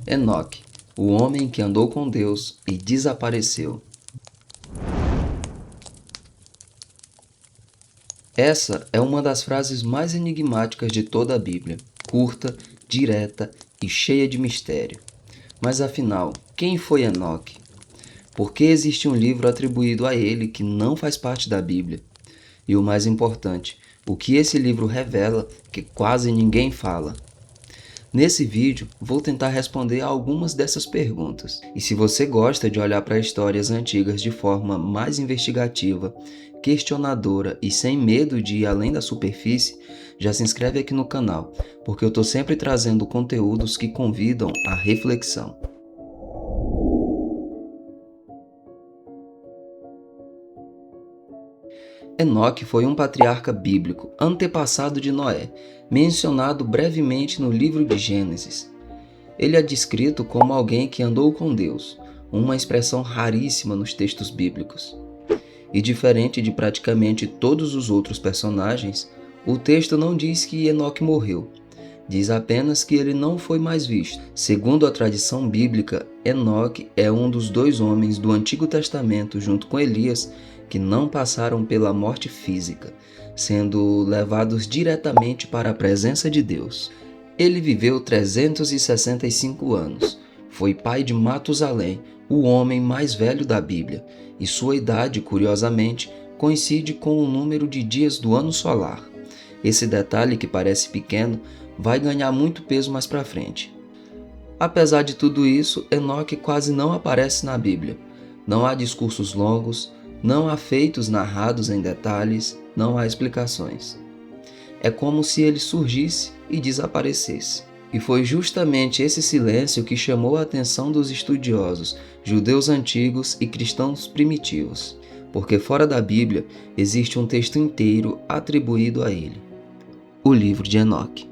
Enoque, o homem que andou com Deus e desapareceu. Essa é uma das frases mais enigmáticas de toda a Bíblia, curta, direta e cheia de mistério. Mas afinal, quem foi Enoque? Por que existe um livro atribuído a ele que não faz parte da Bíblia? E o mais importante, o que esse livro revela que quase ninguém fala? Nesse vídeo, vou tentar responder a algumas dessas perguntas. E se você gosta de olhar para histórias antigas de forma mais investigativa, questionadora e sem medo de ir além da superfície, já se inscreve aqui no canal, porque eu estou sempre trazendo conteúdos que convidam à reflexão. Enoque foi um patriarca bíblico, antepassado de Noé, mencionado brevemente no livro de Gênesis. Ele é descrito como alguém que andou com Deus, uma expressão raríssima nos textos bíblicos. E diferente de praticamente todos os outros personagens, o texto não diz que Enoque morreu. Diz apenas que ele não foi mais visto. Segundo a tradição bíblica, Enoque é um dos 2 homens do Antigo Testamento, junto com Elias, que não passaram pela morte física, sendo levados diretamente para a presença de Deus. Ele viveu 365 anos, foi pai de Matusalém, o homem mais velho da Bíblia, e sua idade, curiosamente, coincide com o número de dias do ano solar. Esse detalhe, que parece pequeno, vai ganhar muito peso mais para frente. Apesar de tudo isso, Enoque quase não aparece na Bíblia. Não há discursos longos, não há feitos narrados em detalhes, não há explicações. É como se ele surgisse e desaparecesse. E foi justamente esse silêncio que chamou a atenção dos estudiosos, judeus antigos e cristãos primitivos, porque fora da Bíblia existe um texto inteiro atribuído a ele: o livro de Enoque.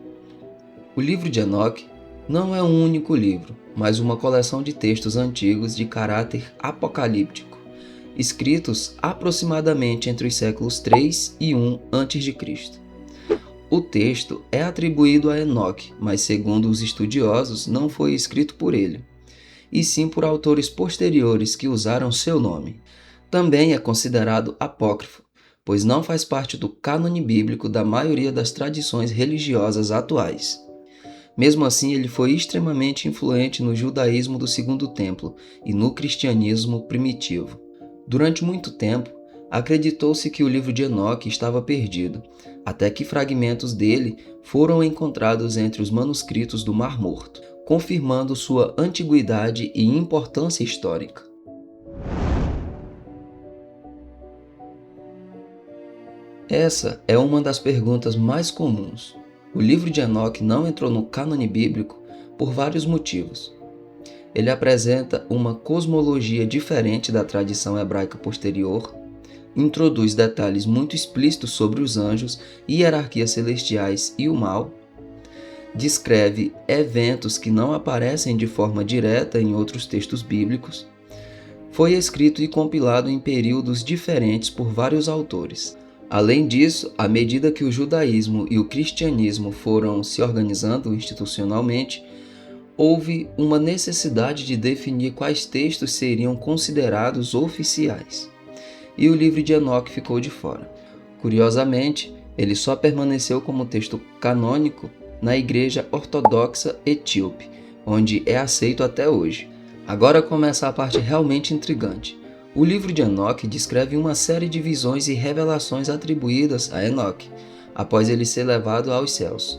O livro de Enoque não é um único livro, mas uma coleção de textos antigos de caráter apocalíptico, escritos aproximadamente entre os séculos 3 e 1 a.C. O texto é atribuído a Enoque, mas segundo os estudiosos não foi escrito por ele, e sim por autores posteriores que usaram seu nome. Também é considerado apócrifo, pois não faz parte do cânone bíblico da maioria das tradições religiosas atuais. Mesmo assim, ele foi extremamente influente no judaísmo do Segundo Templo e no cristianismo primitivo. Durante muito tempo, acreditou-se que o livro de Enoque estava perdido, até que fragmentos dele foram encontrados entre os manuscritos do Mar Morto, confirmando sua antiguidade e importância histórica. Essa é uma das perguntas mais comuns. O livro de Enoque não entrou no cânone bíblico por vários motivos. Ele apresenta uma cosmologia diferente da tradição hebraica posterior, introduz detalhes muito explícitos sobre os anjos, hierarquias celestiais e o mal, descreve eventos que não aparecem de forma direta em outros textos bíblicos, foi escrito e compilado em períodos diferentes por vários autores. Além disso, à medida que o judaísmo e o cristianismo foram se organizando institucionalmente, houve uma necessidade de definir quais textos seriam considerados oficiais. E o livro de Enoque ficou de fora. Curiosamente, ele só permaneceu como texto canônico na Igreja Ortodoxa Etíope, onde é aceito até hoje. Agora começa a parte realmente intrigante. O livro de Enoque descreve uma série de visões e revelações atribuídas a Enoque, após ele ser levado aos céus.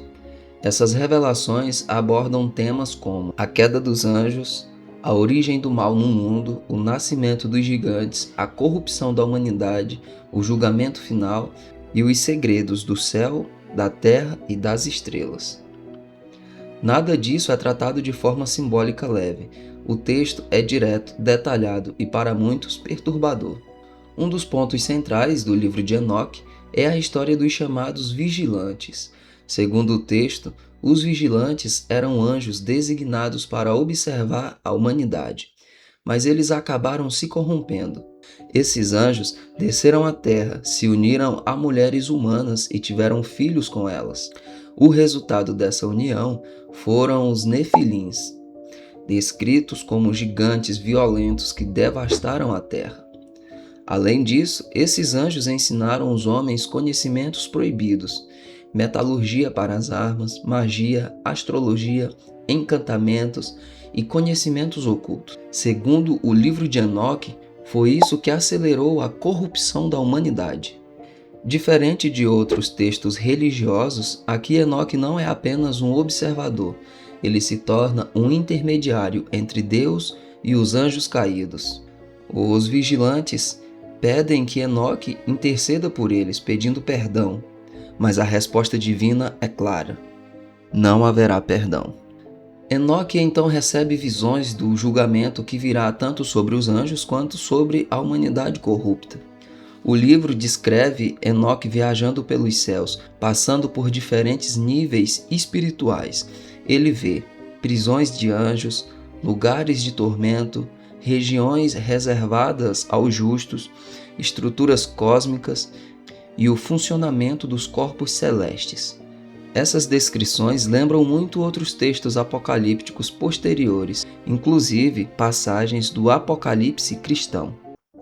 Essas revelações abordam temas como a queda dos anjos, a origem do mal no mundo, o nascimento dos gigantes, a corrupção da humanidade, o julgamento final e os segredos do céu, da terra e das estrelas. Nada disso é tratado de forma simbólica leve. O texto é direto, detalhado e, para muitos, perturbador. Um dos pontos centrais do livro de Enoque é a história dos chamados vigilantes. Segundo o texto, os vigilantes eram anjos designados para observar a humanidade, mas eles acabaram se corrompendo. Esses anjos desceram à terra, se uniram a mulheres humanas e tiveram filhos com elas. O resultado dessa união foram os nefilins. descritos como gigantes violentos que devastaram a terra. Além disso, esses anjos ensinaram os homens conhecimentos proibidos, metalurgia para as armas, magia, astrologia, encantamentos e conhecimentos ocultos. Segundo o livro de Enoque, foi isso que acelerou a corrupção da humanidade. Diferente de outros textos religiosos, aqui Enoque não é apenas um observador, ele se torna um intermediário entre Deus e os anjos caídos. Os vigilantes pedem que Enoque interceda por eles, pedindo perdão, mas a resposta divina é clara: não haverá perdão. Enoque então recebe visões do julgamento que virá tanto sobre os anjos quanto sobre a humanidade corrupta. O livro descreve Enoque viajando pelos céus, passando por diferentes níveis espirituais. Ele vê prisões de anjos, lugares de tormento, regiões reservadas aos justos, estruturas cósmicas e o funcionamento dos corpos celestes. Essas descrições lembram muito outros textos apocalípticos posteriores, inclusive passagens do Apocalipse cristão.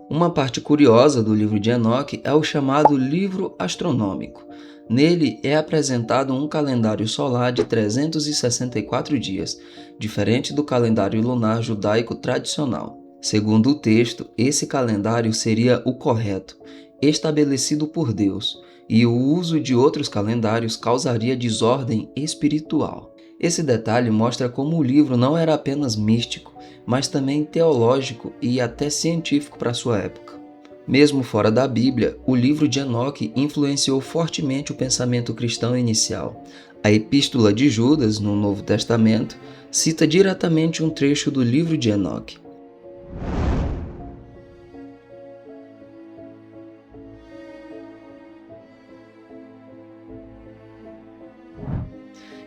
Uma parte curiosa do livro de Enoque é o chamado livro astronômico. Nele é apresentado um calendário solar de 364 dias, diferente do calendário lunar judaico tradicional. Segundo o texto, esse calendário seria o correto, estabelecido por Deus, e o uso de outros calendários causaria desordem espiritual. Esse detalhe mostra como o livro não era apenas místico, mas também teológico e até científico para sua época. Mesmo fora da Bíblia, o livro de Enoque influenciou fortemente o pensamento cristão inicial. A Epístola de Judas, no Novo Testamento, cita diretamente um trecho do livro de Enoque.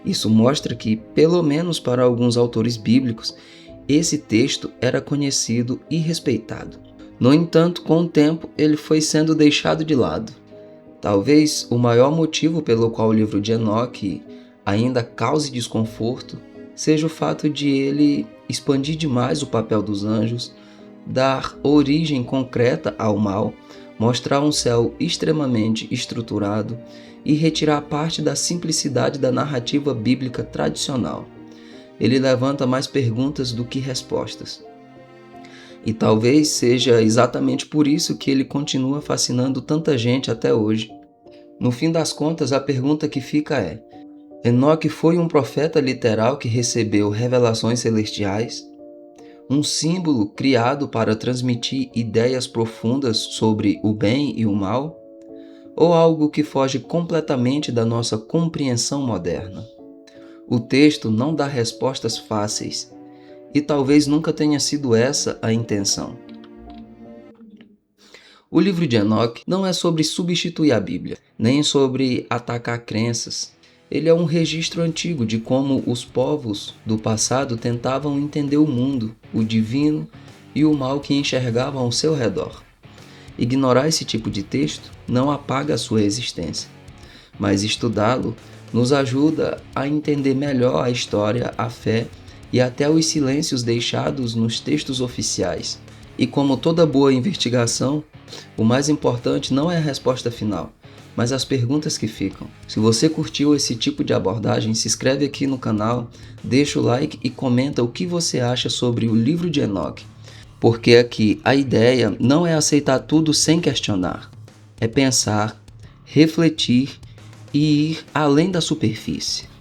Isso mostra que, pelo menos para alguns autores bíblicos, esse texto era conhecido e respeitado. No entanto, com o tempo, ele foi sendo deixado de lado. Talvez o maior motivo pelo qual o livro de Enoque ainda cause desconforto seja o fato de ele expandir demais o papel dos anjos, dar origem concreta ao mal, mostrar um céu extremamente estruturado e retirar parte da simplicidade da narrativa bíblica tradicional. Ele levanta mais perguntas do que respostas. E talvez seja exatamente por isso que ele continua fascinando tanta gente até hoje. No fim das contas, a pergunta que fica é: Enoque foi um profeta literal que recebeu revelações celestiais? Um símbolo criado para transmitir ideias profundas sobre o bem e o mal? Ou algo que foge completamente da nossa compreensão moderna? O texto não dá respostas fáceis, e talvez nunca tenha sido essa a intenção. O livro de Enoque não é sobre substituir a Bíblia, nem sobre atacar crenças. Ele é um registro antigo de como os povos do passado tentavam entender o mundo, o divino e o mal que enxergavam ao seu redor. Ignorar esse tipo de texto não apaga a sua existência, mas estudá-lo nos ajuda a entender melhor a história, a fé e até os silêncios deixados nos textos oficiais. E como toda boa investigação, o mais importante não é a resposta final, mas as perguntas que ficam. Se você curtiu esse tipo de abordagem, se inscreve aqui no canal, deixa o like e comenta o que você acha sobre o livro de Enoque. Porque aqui a ideia não é aceitar tudo sem questionar, é pensar, refletir e ir além da superfície.